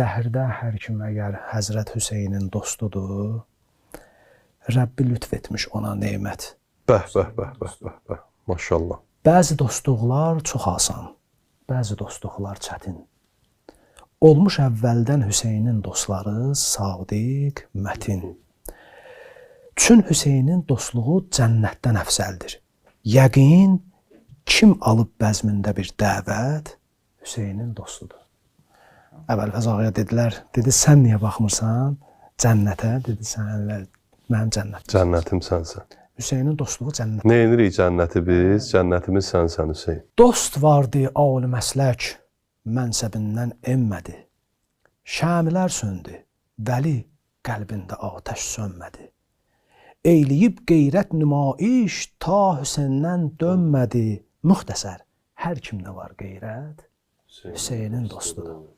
Dəhirdə hər kim əgər Həzrət Hüseynin dostudur, Rəbbi lütf etmiş ona nemət. Bəh. Maşallah. Bəzi dostluqlar çox asan, bəzi dostluqlar çətin. Olmuş əvvəldən Hüseynin dostları sadiq, mətin. Çün Hüseynin dostluğu cənnətdən əfsəldir. Yəqin kim alıb bəzmində bir dəvət Hüseynin dostudur. Əvvəlfəz ağaya dedilər, dedi sən niyə baxmırsan cənnətə? Dedi sən mənim cənnətim. Cənnətim sənsən. Hüseynin dostluğu cənnət. Nə edirik cənnəti biz? Cənnətimiz sənsən Hüseyn. Dost vardı âl məslək, mənsəbindən enmədi. Şəmilər söndü, vəli qəlbində atəş sönmədi. Eyləyib qeyrət nümayiş, ta Hüseyndən dönmədi. Müxtəsər, hər kimdə var qeyrət, Hüseynin dostudur.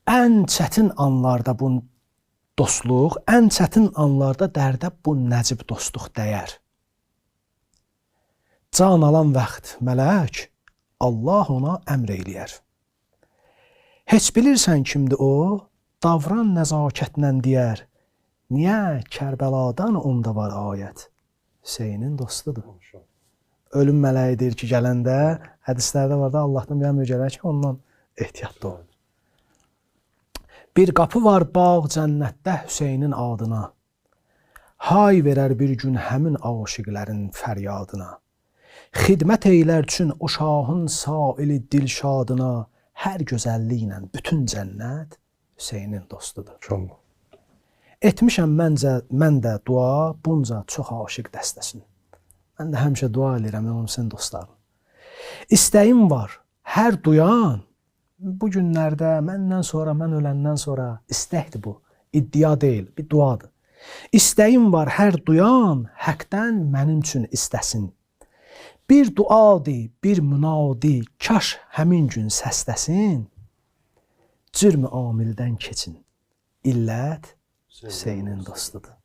Ən çətin anlarda bu dostluq, ən çətin anlarda dərdə bu nəcib dostluq dəyər. Can alan vaxt mələk, Allah ona əmr eyləyər. Heç bilirsən kimdir o, davran nəzakətlə deyər. Niyə Kərbəladan onda var ayət? Hüseynin dostudur. Ölüm mələyi deyir ki, gələndə, hədislərdə var da Allahdan bir əmr gələr ki, ondan ehtiyatlı ol. Bir qapı var bağ cənnətdə Hüseynin adına. Hay verər bir gün həmin aşiqlərin fəryadına. Xidmət eylər üçün o şahın saili dilşadına. Hər gözəlliklə bütün cənnət Hüseynin dostudur. Çox. Etmişəm mən də dua bunca çox aşiq dəstəsin. Mən də həmişə dua edirəm onun sizin dostlarım. İstəyim var, hər duyan, bu günlərdə məndən sonra, mən öləndən sonra istəkdir bu, iddia deyil, bir duadır. İstəyim var, hər duyan, həqdən mənim üçün istəsin. Bir duadır, bir münadi, kaş həmin gün səsləsin. Cürm-i amildən keçin, illət Hüseynin dostudur.